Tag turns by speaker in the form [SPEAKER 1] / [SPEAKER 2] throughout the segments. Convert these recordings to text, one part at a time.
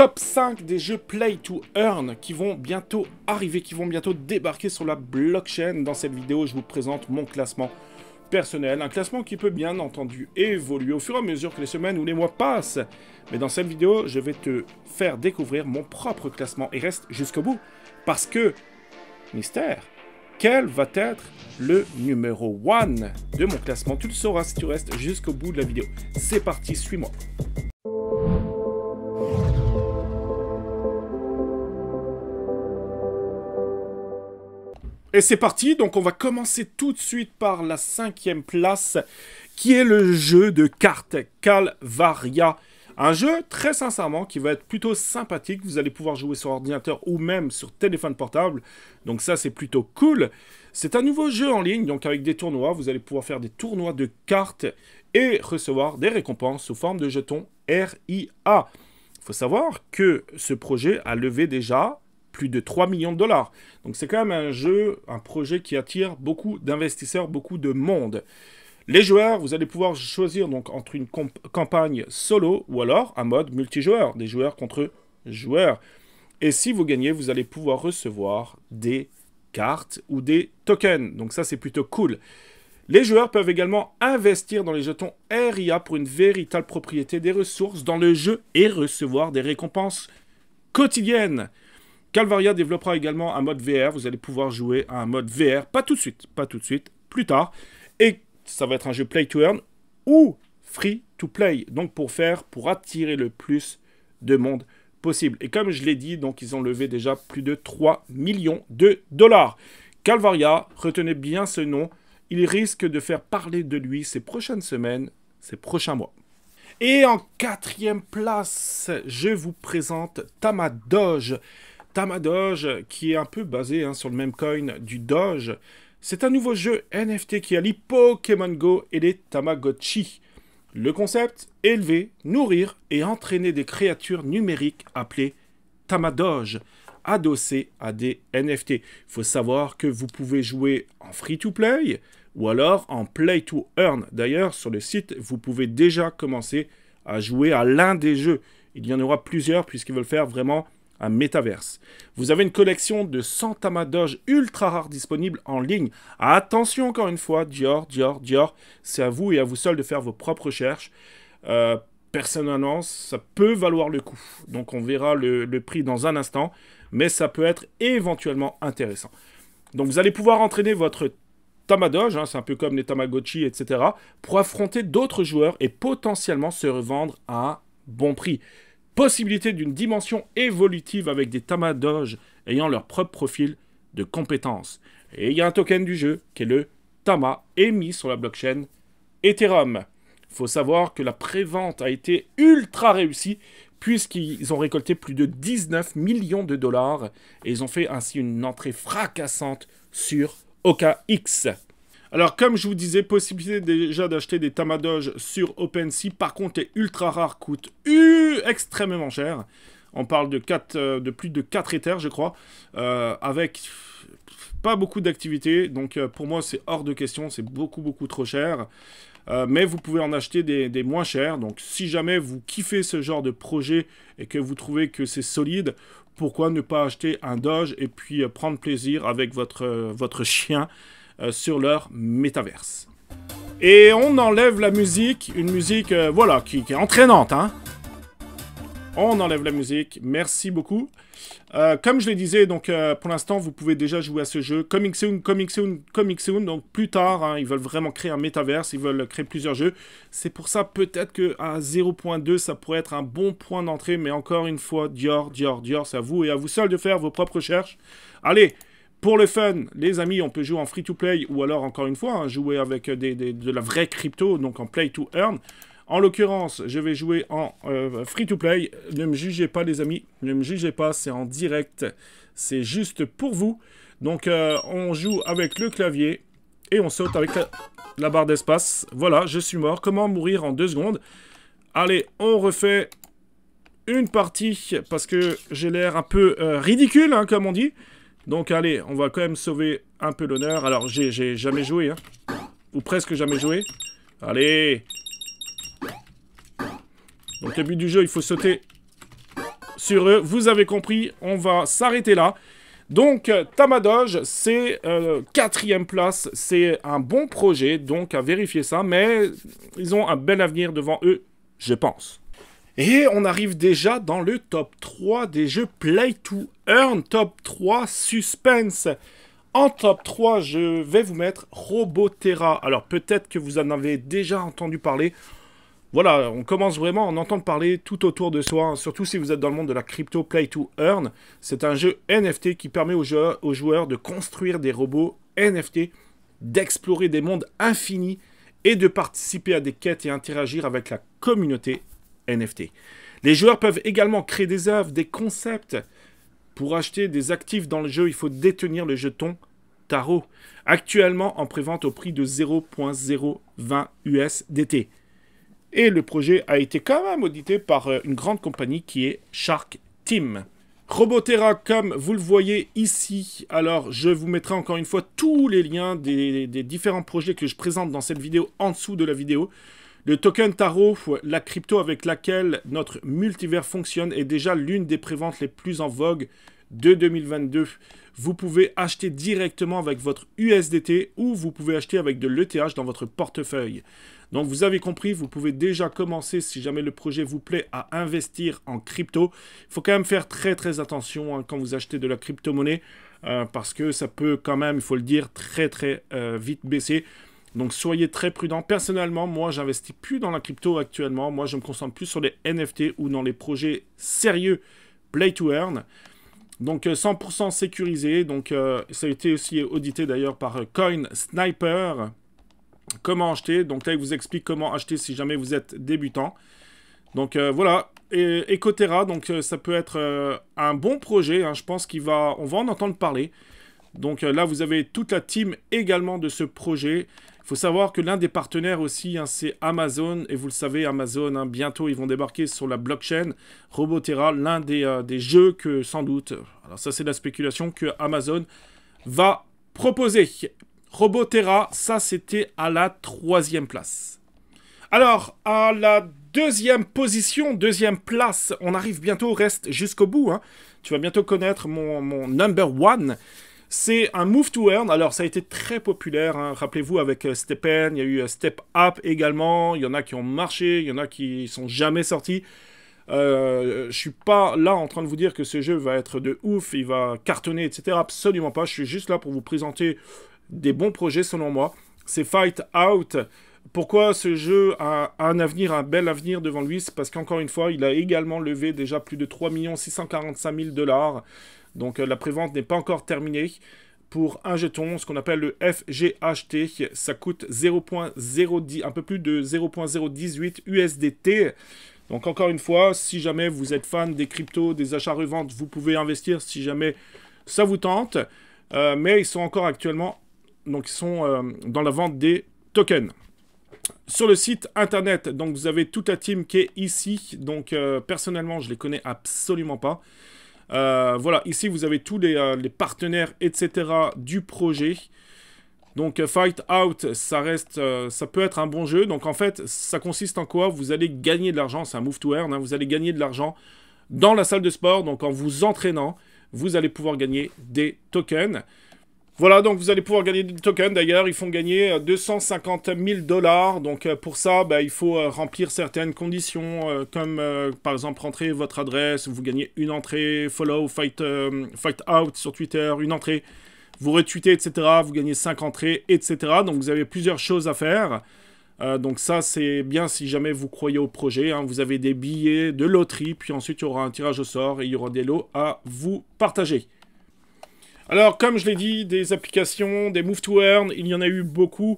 [SPEAKER 1] top 5 des jeux Play to Earn qui vont bientôt arriver, qui vont bientôt débarquer sur la blockchain. Dans cette vidéo, je vous présente mon classement personnel, un classement qui peut bien entendu évoluer au fur et à mesure que les semaines ou les mois passent. Mais dans cette vidéo, je vais te faire découvrir mon propre classement et reste jusqu'au bout parce que, mystère, quel va être le numéro 1 de mon classement? Tu le sauras si tu restes jusqu'au bout de la vidéo. C'est parti, suis-moi. Et c'est parti, donc on va commencer tout de suite par la 5e place, qui est le jeu de cartes Calvaria. Un jeu, très sincèrement, qui va être plutôt sympathique. Vous allez pouvoir jouer sur ordinateur ou même sur téléphone portable. Donc ça, c'est plutôt cool. C'est un nouveau jeu en ligne, donc avec des tournois. Vous allez pouvoir faire des tournois de cartes et recevoir des récompenses sous forme de jetons RIA. Il faut savoir que ce projet a levé déjà plus de 3 millions de dollars. Donc c'est quand même un jeu, un projet qui attire beaucoup d'investisseurs, beaucoup de monde. Les joueurs, vous allez pouvoir choisir donc entre une campagne solo ou alors un mode multijoueur, des joueurs contre joueurs. Et si vous gagnez, vous allez pouvoir recevoir des cartes ou des tokens. Donc ça, c'est plutôt cool. Les joueurs peuvent également investir dans les jetons RIA pour une véritable propriété des ressources dans le jeu et recevoir des récompenses quotidiennes. Calvaria développera également un mode VR. Vous allez pouvoir jouer à un mode VR, pas tout de suite, plus tard. Et ça va être un jeu Play to Earn ou Free to Play. Donc pour attirer le plus de monde possible. Et comme je l'ai dit, donc ils ont levé déjà plus de 3 millions de dollars. Calvaria, retenez bien ce nom. Il risque de faire parler de lui ces prochaines semaines, ces prochains mois. Et en 4e place, je vous présente Tamadoge. Tamadoge, qui est un peu basé sur le même coin du Doge. C'est un nouveau jeu NFT qui allie Pokémon Go et les Tamagotchi. Le concept, élever, nourrir et entraîner des créatures numériques appelées Tamadoge, adossées à des NFT. Il faut savoir que vous pouvez jouer en free-to-play ou alors en play-to-earn. D'ailleurs, sur le site, vous pouvez déjà commencer à jouer à l'un des jeux. Il y en aura plusieurs puisqu'ils veulent faire vraiment un métaverse. Vous avez une collection de 100 Tamadoge ultra rares disponibles en ligne. Attention encore une fois, Dior, c'est à vous et à vous seul de faire vos propres recherches. Personnellement, ça peut valoir le coup. Donc on verra le prix dans un instant, mais ça peut être éventuellement intéressant. Donc vous allez pouvoir entraîner votre Tamadoge, c'est un peu comme les Tamagotchi, etc., pour affronter d'autres joueurs et potentiellement se revendre à un bon prix. Possibilité d'une dimension évolutive avec des Tamadoge ayant leur propre profil de compétences. Et il y a un token du jeu qui est le Tama émis sur la blockchain Ethereum. Il faut savoir que la prévente a été ultra réussie puisqu'ils ont récolté plus de 19 millions de dollars et ils ont fait ainsi une entrée fracassante sur OKX. Alors, comme je vous disais, possibilité déjà d'acheter des Tamadoge sur OpenSea. Par contre, les ultra rares coûtent extrêmement cher. On parle de plus de 4 Ethers, je crois, avec pas beaucoup d'activités. Donc, pour moi, c'est hors de question. C'est beaucoup trop cher. Mais vous pouvez en acheter des moins chers. Donc, si jamais vous kiffez ce genre de projet et que vous trouvez que c'est solide, pourquoi ne pas acheter un Doge et puis prendre plaisir avec votre chien sur leur métaverse. Et on enlève la musique, une musique voilà, qui est entraînante. On enlève la musique, merci beaucoup. Comme je le disais, donc pour l'instant, vous pouvez déjà jouer à ce jeu. Coming soon. Donc plus tard, ils veulent vraiment créer un métaverse, ils veulent créer plusieurs jeux. C'est pour ça peut-être qu'à 0.2, ça pourrait être un bon point d'entrée. Mais encore une fois, Dior, c'est à vous et à vous seul de faire vos propres recherches. Allez, pour le fun, les amis, on peut jouer en free-to-play ou alors, encore une fois, jouer avec de la vraie crypto, donc en play-to-earn. En l'occurrence, je vais jouer en free-to-play. Ne me jugez pas, les amis. Ne me jugez pas, c'est en direct. C'est juste pour vous. Donc, on joue avec le clavier et on saute avec la barre d'espace. Voilà, je suis mort. Comment mourir en 2 secondes? Allez, on refait une partie parce que j'ai l'air un peu ridicule, comme on dit. Donc allez, on va quand même sauver un peu l'honneur. Alors, j'ai jamais joué, ou presque jamais joué. Allez. Donc le but du jeu, il faut sauter sur eux. Vous avez compris, on va s'arrêter là. Donc, Tamadoge, c'est 4e place. C'est un bon projet, donc à vérifier ça. Mais ils ont un bel avenir devant eux, je pense. Et on arrive déjà dans le top 3 des jeux Play to Earn. Top 3 Suspense. En top 3, je vais vous mettre Robotera. Alors, peut-être que vous en avez déjà entendu parler. Voilà, on commence vraiment à en entendre parler tout autour de soi, hein, surtout si vous êtes dans le monde de la crypto Play to Earn. C'est un jeu NFT qui permet aux joueurs de construire des robots NFT, d'explorer des mondes infinis et de participer à des quêtes et interagir avec la communauté NFT. Les joueurs peuvent également créer des œuvres, des concepts. Pour acheter des actifs dans le jeu, il faut détenir le jeton Tarot, actuellement en prévente au prix de 0.020 USDT. Et le projet a été quand même audité par une grande compagnie qui est Shark Team. Robotera, comme vous le voyez ici, alors je vous mettrai encore une fois tous les liens des différents projets que je présente dans cette vidéo en dessous de la vidéo. Le token Tarot, la crypto avec laquelle notre multivers fonctionne, est déjà l'une des préventes les plus en vogue de 2022. Vous pouvez acheter directement avec votre USDT ou vous pouvez acheter avec de l'ETH dans votre portefeuille. Donc vous avez compris, vous pouvez déjà commencer, si jamais le projet vous plaît, à investir en crypto. Il faut quand même faire très attention hein, quand vous achetez de la crypto-monnaie parce que ça peut quand même, il faut le dire, très vite baisser. Donc soyez très prudents. Personnellement, moi, j'investis plus dans la crypto actuellement. Moi, je me concentre plus sur les NFT ou dans les projets sérieux Play to Earn. Donc 100% sécurisé. Donc ça a été aussi audité d'ailleurs par Coin Sniper. Comment acheter? Donc là, il vous explique comment acheter si jamais vous êtes débutant. Donc voilà. Et Ecotera, donc ça peut être un bon projet. Hein. Je pense on va en entendre parler. Donc là, vous avez toute la team également de ce projet. Il faut savoir que l'un des partenaires aussi, hein, c'est Amazon. Et vous le savez, Amazon, hein, bientôt, ils vont débarquer sur la blockchain. Robotera, l'un des jeux que, sans doute, alors ça c'est la spéculation, que Amazon va proposer. Robotera, ça c'était à la 3e place. Alors, à la 2e position, 2e place, on arrive bientôt, reste jusqu'au bout. Hein. Tu vas bientôt connaître mon number 1. C'est un Move to Earn. Alors, ça a été très populaire. Hein. Rappelez-vous, avec StepN, il y a eu Step Up également. Il y en a qui ont marché, il y en a qui sont jamais sortis. Je suis pas là en train de vous dire que ce jeu va être de ouf, il va cartonner, etc. Absolument pas. Je suis juste là pour vous présenter des bons projets selon moi. C'est Fight Out. Pourquoi ce jeu a un avenir, un bel avenir devant lui? C'est parce qu'encore une fois, il a également levé déjà plus de 3 645 000 $. Donc la prévente n'est pas encore terminée. Pour un jeton, ce qu'on appelle le FGHT, ça coûte 0.010, un peu plus de 0.018 USDT. Donc encore une fois, si jamais vous êtes fan des cryptos, des achats-reventes, vous pouvez investir si jamais ça vous tente. Mais ils sont encore actuellement, donc ils sont dans la vente des tokens. Sur le site internet, donc vous avez toute la team qui est ici. Donc personnellement, je les connais absolument pas. Voilà, ici vous avez tous les partenaires, etc. du projet. Donc Fight Out, ça peut être un bon jeu. Donc en fait, ça consiste en quoi? Vous allez gagner de l'argent, c'est un Move to Earn, hein, vous allez gagner de l'argent dans la salle de sport. Donc en vous entraînant, vous allez pouvoir gagner des tokens. Voilà, donc vous allez pouvoir gagner des tokens. D'ailleurs, ils font gagner 250 000 $. Donc pour ça, il faut remplir certaines conditions, comme par exemple rentrer votre adresse, vous gagnez une entrée, follow Fight Out sur Twitter, une entrée, vous retweetez, etc. Vous gagnez 5 entrées, etc. Donc vous avez plusieurs choses à faire. Donc ça, c'est bien si jamais vous croyez au projet. Hein. Vous avez des billets de loterie, puis ensuite il y aura un tirage au sort et il y aura des lots à vous partager. Alors, comme je l'ai dit, des applications, des Move to Earn, il y en a eu beaucoup.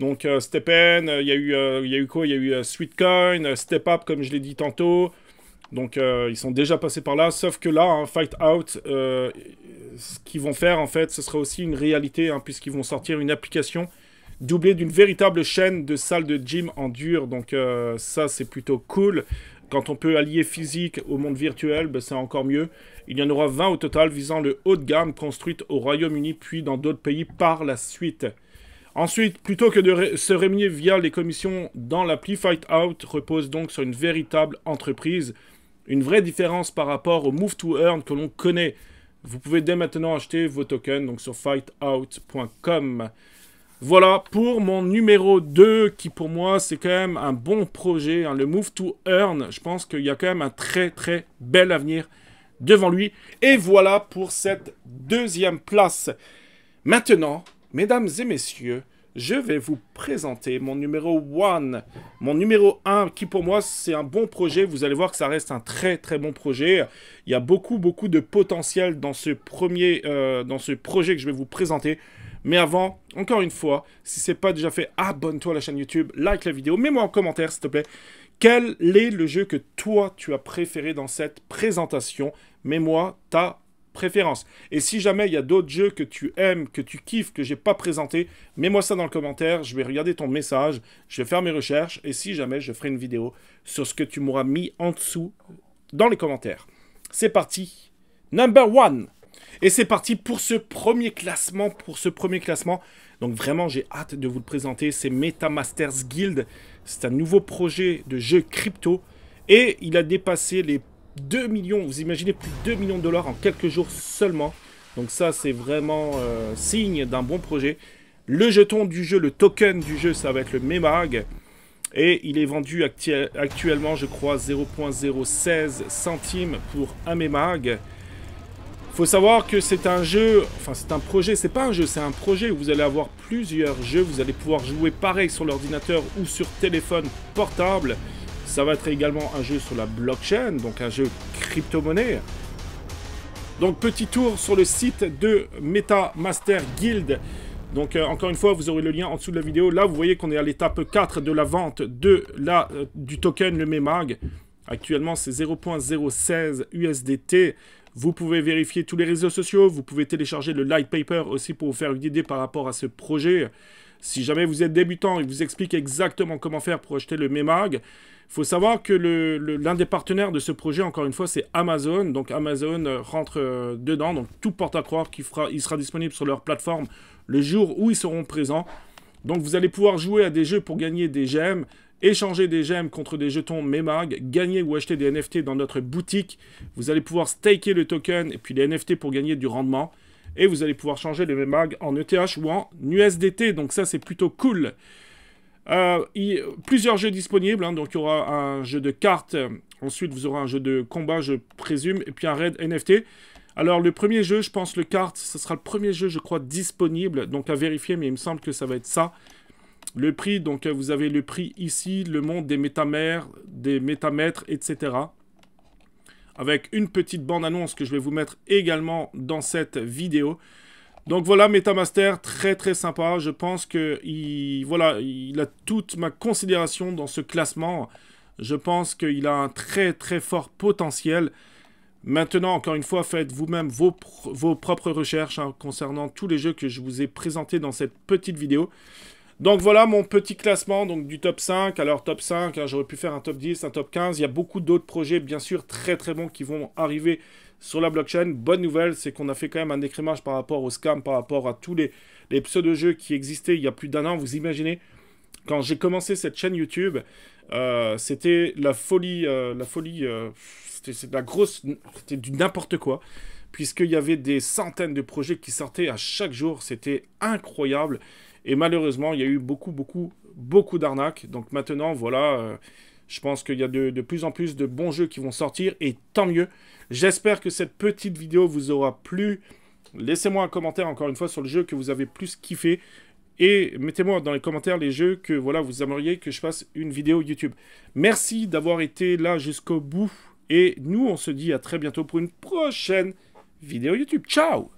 [SPEAKER 1] Donc, StepN, il y a eu quoi? Il y a eu Sweetcoin, Step Up, comme je l'ai dit tantôt. Donc, ils sont déjà passés par là. Sauf que là, hein, Fight Out, ce qu'ils vont faire, en fait, ce sera aussi une réalité, hein, puisqu'ils vont sortir une application doublée d'une véritable chaîne de salles de gym en dur. Donc, ça, c'est plutôt cool. Quand on peut allier physique au monde virtuel, c'est encore mieux. Il y en aura 20 au total visant le haut de gamme construite au Royaume-Uni puis dans d'autres pays par la suite. Ensuite, plutôt que de se rémunérer via les commissions dans l'appli, Fight Out repose donc sur une véritable entreprise. une vraie différence par rapport au Move to Earn que l'on connaît. Vous pouvez dès maintenant acheter vos tokens donc sur fightout.com. Voilà pour mon numéro 2 qui pour moi c'est quand même un bon projet. Hein, le Move to Earn, je pense qu'il y a quand même un très très bel avenir devant lui. Et voilà pour cette deuxième place. Maintenant, mesdames et messieurs, je vais vous présenter mon numéro 1. Mon numéro 1 qui pour moi c'est un bon projet. Vous allez voir que ça reste un très très bon projet. Il y a beaucoup de potentiel dans ce projet que je vais vous présenter. Mais avant, encore une fois, si ce n'est pas déjà fait, abonne-toi à la chaîne YouTube, like la vidéo, mets-moi en commentaire s'il te plaît. Quel est le jeu que toi tu as préféré dans cette présentation? Mets-moi ta préférence. Et si jamais il y a d'autres jeux que tu aimes, que tu kiffes, que j'ai pas présenté, mets-moi ça dans le commentaire, je vais regarder ton message, je vais faire mes recherches, et si jamais je ferai une vidéo sur ce que tu m'auras mis en dessous dans les commentaires. C'est parti, number 1. Et c'est parti pour ce premier classement, Donc vraiment, j'ai hâte de vous le présenter. C'est MetaMasters Guild. C'est un nouveau projet de jeu crypto. Et il a dépassé les 2 millions. Vous imaginez, plus de 2 millions de dollars en quelques jours seulement. Donc ça, c'est vraiment signe d'un bon projet. Le jeton du jeu, le token du jeu, ça va être le MEMAG. Et il est vendu actuellement, je crois, 0,016 centimes pour un MEMAG. Il faut savoir que c'est un jeu, enfin c'est un projet, c'est pas un jeu, c'est un projet où vous allez avoir plusieurs jeux, vous allez pouvoir jouer pareil sur l'ordinateur ou sur téléphone portable. Ça va être également un jeu sur la blockchain, donc un jeu crypto-monnaie. Donc petit tour sur le site de MetaMasters Guild. Donc encore une fois, vous aurez le lien en dessous de la vidéo. Là, vous voyez qu'on est à l'étape 4 de la vente du token, le MEMAG. Actuellement, c'est 0,016 USDT. Vous pouvez vérifier tous les réseaux sociaux, vous pouvez télécharger le light paper aussi pour vous faire une idée par rapport à ce projet. Si jamais vous êtes débutant, il vous explique exactement comment faire pour acheter le MEMAG. Il faut savoir que l'un des partenaires de ce projet, encore une fois, c'est Amazon. Donc Amazon rentre dedans, donc tout porte à croire qu'il sera disponible sur leur plateforme le jour où ils seront présents. Donc vous allez pouvoir jouer à des jeux pour gagner des gemmes, échanger des gemmes contre des jetons MEMAG, gagner ou acheter des NFT dans notre boutique. Vous allez pouvoir staker le token et puis les NFT pour gagner du rendement. Et vous allez pouvoir changer les MEMAG en ETH ou en USDT. Donc ça, c'est plutôt cool. Plusieurs jeux disponibles. Hein, donc il y aura un jeu de cartes. Ensuite, vous aurez un jeu de combat, je présume. Et puis un raid NFT. Alors le premier jeu, je pense le kart, ce sera le premier jeu, je crois, disponible. Donc à vérifier, mais il me semble que ça va être ça. Le prix, donc vous avez le prix ici, le monde des métamères, des métamètres, etc. Avec une petite bande-annonce que je vais vous mettre également dans cette vidéo. Donc voilà, MetaMasters, très très sympa. Je pense qu'il il a toute ma considération dans ce classement. Je pense qu'il a un très très fort potentiel. Maintenant, encore une fois, faites vous-même vos propres recherches hein, concernant tous les jeux que je vous ai présentés dans cette petite vidéo. Donc voilà mon petit classement donc, du top 5. Alors top 5, hein, j'aurais pu faire un top 10, un top 15. Il y a beaucoup d'autres projets, bien sûr, très très bons qui vont arriver sur la blockchain. Bonne nouvelle, c'est qu'on a fait quand même un écrémage par rapport au scam, par rapport à tous les pseudo-jeux qui existaient il y a plus d'un an. Vous imaginez, quand j'ai commencé cette chaîne YouTube, c'était la folie, c'était du n'importe quoi. Puisqu'il y avait des centaines de projets qui sortaient à chaque jour. C'était incroyable. Et malheureusement, il y a eu beaucoup d'arnaques. Donc maintenant, voilà, je pense qu'il y a de plus en plus de bons jeux qui vont sortir. Et tant mieux. J'espère que cette petite vidéo vous aura plu. Laissez-moi un commentaire, encore une fois, sur le jeu que vous avez plus kiffé. Et mettez-moi dans les commentaires les jeux que voilà, vous aimeriez que je fasse une vidéo YouTube. Merci d'avoir été là jusqu'au bout. Et nous, on se dit à très bientôt pour une prochaine vidéo YouTube. Ciao!